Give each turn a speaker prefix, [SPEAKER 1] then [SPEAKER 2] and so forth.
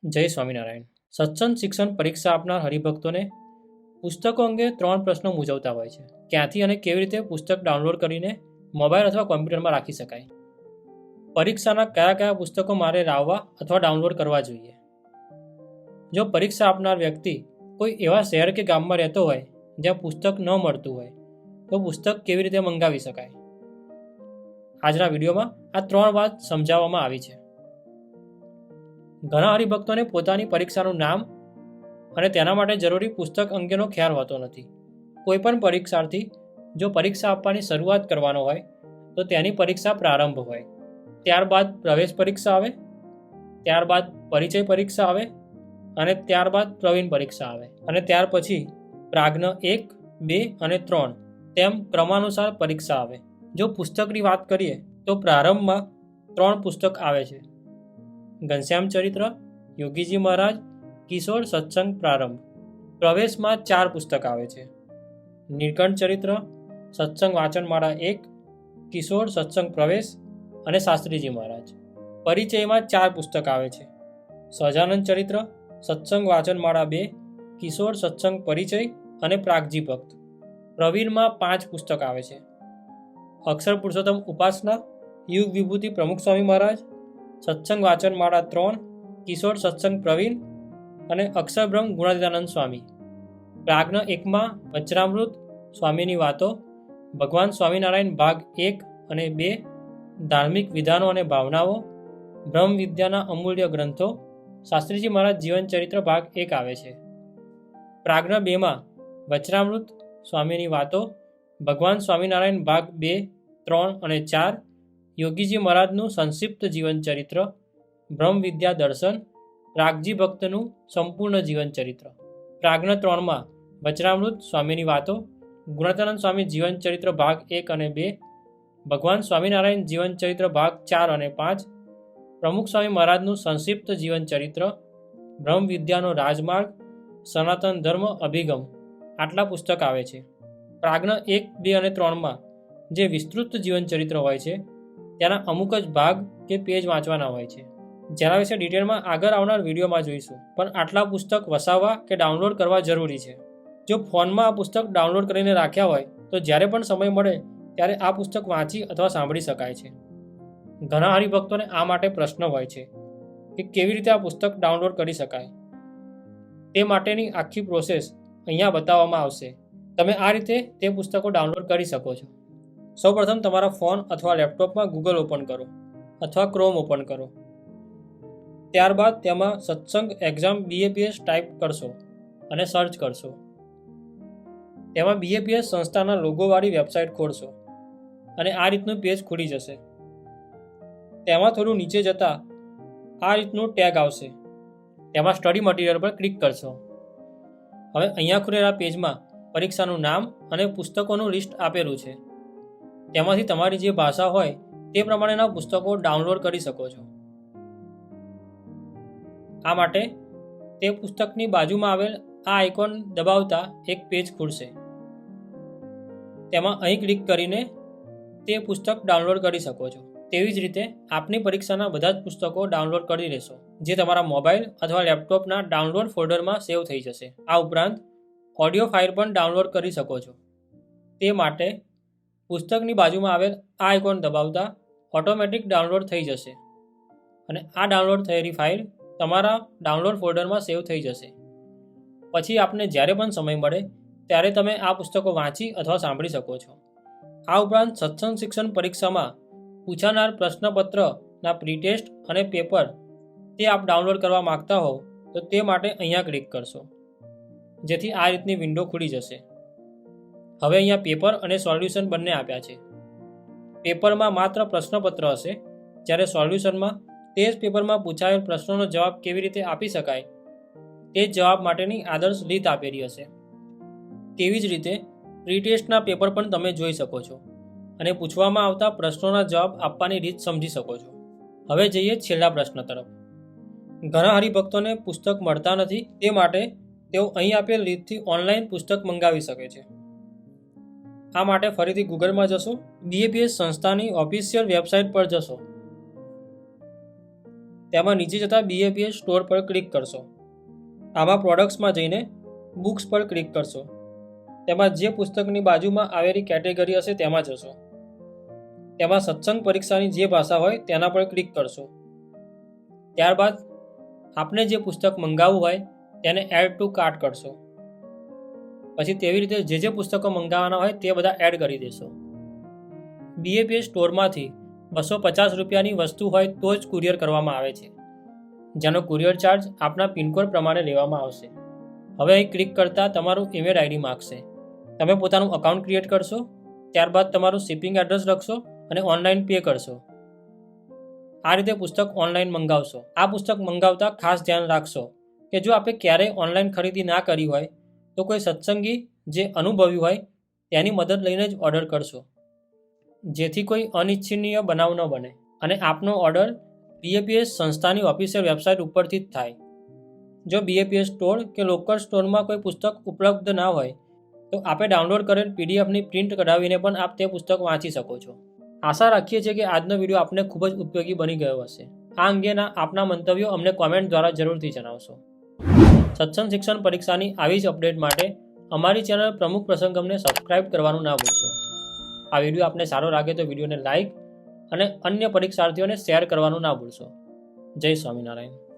[SPEAKER 1] જય સ્વામિનારાયણ. સત્સંગ શિક્ષણ પરીક્ષા આપનાર હરિભક્તોને પુસ્તકો અંગે 3 પ્રશ્નો મૂંઝવતા હોય છે. ક્યાંથી અને કેવી રીતે પુસ્તક ડાઉનલોડ કરીને મોબાઈલ અથવા કોમ્પ્યુટરમાં રાખી શકાય? પરીક્ષાના કયા કયા પુસ્તકો મારે લાવવા અથવા ડાઉનલોડ કરવા જોઈએ? જો પરીક્ષા આપનાર વ્યક્તિ કોઈ એવા શહેર કે ગામમાં રહેતો હોય જ્યાં પુસ્તક ન મળતું હોય તો પુસ્તક કેવી રીતે મંગાવી શકાય? આજના વિડીયોમાં આ 3 વાત સમજાવવામાં આવી છે. ઘણા હરિભક્તોને પોતાની પરીક્ષાનું નામ અને તેના માટે જરૂરી પુસ્તક અંગેનો ખ્યાલ હોતો નથી. કોઈ પણ પરીક્ષાર્થી જો પરીક્ષા આપવાની શરૂઆત કરવાનો હોય તો તેની પરીક્ષા પ્રારંભ હોય, ત્યારબાદ પ્રવેશ પરીક્ષા આવે, ત્યારબાદ પરિચય પરીક્ષા આવે અને ત્યારબાદ પ્રવીણ પરીક્ષા આવે અને ત્યાર પછી પ્રાજ્ઞ 1, 2 અને 3 તેમ ક્રમાનુસાર પરીક્ષા આવે. જો પુસ્તકની વાત કરીએ તો પ્રારંભમાં 3 પુસ્તક આવે છે: ઘનશ્યામ ચરિત્ર, યોગીજી મહારાજ, કિશોર સત્સંગ પ્રારંભ. પ્રવેશમાં 4 પુસ્તક આવે છે: નીલકંઠ ચરિત્ર, સત્સંગ વાચનમાળા 1, કિશોર સત્સંગ પ્રવેશ અને શાસ્ત્રીજી મહારાજ. પરિચયમાં 4 પુસ્તક આવે છે: સહજાનંદ ચરિત્ર, સત્સંગ વાચનમાળા 2, કિશોર સત્સંગ પરિચય અને પ્રાગજી ભક્ત. પ્રવીણમાં 5 પુસ્તક આવે છે: અક્ષર પુરુષોત્તમ ઉપાસના, યુગ વિભૂતિ પ્રમુખ સ્વામી મહારાજ, સત્સંગ વાચનમાળા 3, કિશોર સત્સંગ પ્રવીણ અને અક્ષરબ્રહ્મ ગુણાતીતાનંદ સ્વામી. પ્રાજ્ઞ 1માં વચરામૃત, સ્વામીની વાતો, ભગવાન સ્વામિનારાયણ ભાગ 1 અને 2, ધાર્મિક વિધાનો અને ભાવનાઓ, બ્રહ્મ વિદ્યાના અમૂલ્ય ગ્રંથો, શાસ્ત્રીજી મહારાજ જીવન ચરિત્ર ભાગ 1 આવે છે. પ્રાજ્ઞ 2માં વચરામૃત, સ્વામીની વાતો, ભગવાન સ્વામિનારાયણ ભાગ 2, 3 અને 4, યોગીજી મહારાજનું સંક્ષિપ્ત જીવન ચરિત્ર, બ્રહ્મ વિદ્યા દર્શન, પ્રાગજી ભક્તનું સંપૂર્ણ જીવન ચરિત્ર. પ્રાજ્ઞ 3માં વચરામૃત, સ્વામીની વાતો, ગુણાતીતાનંદ સ્વામી જીવન ચરિત્ર ભાગ 1 અને 2, ભગવાન સ્વામિનારાયણ જીવન ચરિત્ર ભાગ 4 અને 5, પ્રમુખ સ્વામી મહારાજનું સંક્ષિપ્ત જીવન ચરિત્ર, બ્રહ્મ વિદ્યાનો રાજમાર્ગ, સનાતન ધર્મ અભિગમ. આટલા પુસ્તક આવે છે. પ્રાજ્ઞ 1, 2 અને 3માં જે વિસ્તૃત જીવન ચરિત્ર હોય છે તેના અમુક જ ભાગ કે પેજ વાંચવાના હોય છે, જેના વિશે ડિટેલમાં આગળ આવનાર વિડીયોમાં જોઈશું. પણ આટલા પુસ્તક વસાવવા કે ડાઉનલોડ કરવા જરૂરી છે. જો ફોનમાં આ પુસ્તક ડાઉનલોડ કરીને રાખ્યા હોય તો જ્યારે પણ સમય મળે ત્યારે આ પુસ્તક વાંચી અથવા સાંભળી શકાય છે. ઘણા હરિભક્તોને આ માટે પ્રશ્ન હોય છે કે કેવી રીતે આ પુસ્તક ડાઉનલોડ કરી શકાય. તે માટેની આખી પ્રોસેસ અહીંયા બતાવવામાં આવશે. તમે આ રીતે તે પુસ્તકો ડાઉનલોડ કરી શકો છો. સૌપ્રથમ તમારા ફોન અથવા લેપટોપમાં ગૂગલ ઓપન કરો અથવા ક્રોમ ઓપન કરો. ત્યારબાદ તેમાં સત્સંગ એક્ઝામ BAPS ટાઈપ કરશો અને સર્ચ કરશો. તેમાં BAPS સંસ્થાના લોગોવાળી વેબસાઇટ ખોલશો અને આ રીતનું પેજ ખુલી જશે. તેમાં થોડું નીચે જતાં આ રીતનું ટેગ આવશે. તેમાં સ્ટડી મટીરિયલ પર ક્લિક કરશો. હવે અહીંયા ખુલેલા પેજમાં પરીક્ષાનું નામ અને પુસ્તકોનું લિસ્ટ આપેલું છે. તેમાંથી તમારી જે ભાષા હોય તે પ્રમાણેના પુસ્તકો ડાઉનલોડ કરી શકો છો. આ માટે તે પુસ્તકની બાજુમાં આવેલ આ આઇકોન દબાવતા એક પેજ ખુલશે. તેમાં અહીં ક્લિક કરીને તે પુસ્તક ડાઉનલોડ કરી શકો છો. તેવી જ રીતે આપની પરીક્ષાના બધા જ પુસ્તકો ડાઉનલોડ કરી લેશો, જે તમારા મોબાઈલ અથવા લેપટોપના ડાઉનલોડ ફોલ્ડરમાં સેવ થઈ જશે. આ ઉપરાંત ઓડિયો ફાઇલ પણ ડાઉનલોડ કરી શકો છો. તે માટે પુસ્તકની બાજુમાં આવેલ આ આઇકોન દબાવતા ઓટોમેટિક ડાઉનલોડ થઈ જશે અને આ ડાઉનલોડ થયેલી ફાઇલ તમારા ડાઉનલોડ ફોલ્ડરમાં સેવ થઈ જશે. પછી આપને જ્યારે પણ સમય મળે ત્યારે તમે આ પુસ્તકો વાંચી અથવા સાંભળી શકો છો. આ ઉપરાંત સત્સંગ શિક્ષણ પરીક્ષામાં પૂછાનાર પ્રશ્નપત્રના પ્રી-ટેસ્ટ અને પેપર તે આપ ડાઉનલોડ કરવા માગતા હો તો તે માટે અહીંયા ક્લિક કરશો, જેથી આ રીતની વિન્ડો ખુલી જશે. હવે અહીંયા પેપર અને સોલ્યુશન બંને આપ્યા છે. પેપરમાં માત્ર પ્રશ્નપત્ર હશે, જ્યારે સોલ્યુશનમાં તે જ પેપરમાં પૂછાયેલ પ્રશ્નોનો જવાબ કેવી રીતે આપી શકાય તે જ જવાબ માટેની આદર્શ રીત આપેલી હશે. તેવી જ રીતે પ્રી-ટેસ્ટના પેપર પણ તમે જોઈ શકો છો અને પૂછવામાં આવતા પ્રશ્નોના જવાબ આપવાની રીત સમજી શકો છો. હવે જઈએ છેલ્લા પ્રશ્ન તરફ. ઘણા હરિભક્તોને પુસ્તક મળતા નથી, તે માટે તેઓ અહીં આપેલ રીતથી ઓનલાઈન પુસ્તક મંગાવી શકે છે. આ માટે ફરીથી ગૂગલમાં જશો, BAPS સંસ્થાની ઓફિશિયલ વેબસાઇટ પર જશો. તેમાં નીચે જતા BAPS સ્ટોર પર ક્લિક કરશો. આમાં પ્રોડક્ટ્સમાં જઈને બુક્સ પર ક્લિક કરશો. તેમાં જે પુસ્તકની બાજુમાં આવેલી કેટેગરી હશે તેમાં જશો. તેમાં સત્સંગ પરીક્ષાની જે ભાષા હોય તેના પર ક્લિક કરશો. ત્યારબાદ આપને જે પુસ્તક મંગાવવું હોય તેને એડ ટુ કાર્ટ કરશો. પછી તેવી રીતે જે પુસ્તકો મંગાવવાના હોય તે બધા એડ કરી દેશો. BAPS સ્ટોરમાંથી 250 રૂપિયાની વસ્તુ હોય તો જ કુરિયર કરવામાં આવે છે, જેનો કુરિયર ચાર્જ આપના પિનકોડ પ્રમાણે લેવામાં આવશે. હવે અહીં ક્લિક કરતાં તમારું ઈમેલ ID માગશે. તમે પોતાનું અકાઉન્ટ ક્રિએટ કરશો. ત્યારબાદ તમારું શિપિંગ એડ્રેસ લખશો અને ઓનલાઈન પે કરશો. આ રીતે પુસ્તક ઓનલાઈન મંગાવશો. આ પુસ્તક મંગાવતા ખાસ ધ્યાન રાખશો કે જો આપે ક્યારેય ઓનલાઈન ખરીદી ના કરી હોય તો કોઈ સત્સંગી જે અનુભવી હોય તેની મદદ લઈને જ ઓર્ડર કરશો, જેથી કોઈ અનિચ્છનીય બનાવ ન બને અને આપનો ઓર્ડર BAPS સંસ્થાની ઓફિશિયલ વેબસાઇટ ઉપરથી જ થાય. જો BAPS સ્ટોર કે લોકલ સ્ટોરમાં કોઈ પુસ્તક ઉપલબ્ધ ના હોય તો આપે ડાઉનલોડ કરેલ PDFની પ્રિન્ટ કઢાવીને પણ આપ તે પુસ્તક વાંચી શકો છો. આશા રાખીએ છીએ કે આજનો વિડીયો આપને ખૂબ જ ઉપયોગી બની ગયો હશે. આ અંગેના આપના મંતવ્યો અમને કોમેન્ટ દ્વારા જરૂરથી જણાવશો. સત્સંગ શિક્ષણ પરીક્ષાની આવી જ અપડેટ માટે અમારી ચેનલ પ્રમુખ પ્રસંગમને સબસ્ક્રાઇબ કરવાનું ના ભૂલશો. આ વિડીયો આપને સારો લાગે તો વિડીયોને લાઇક અને અન્ય પરીક્ષાર્થીઓને શેર કરવાનું ના ભૂલશો. જય સ્વામિનારાયણ.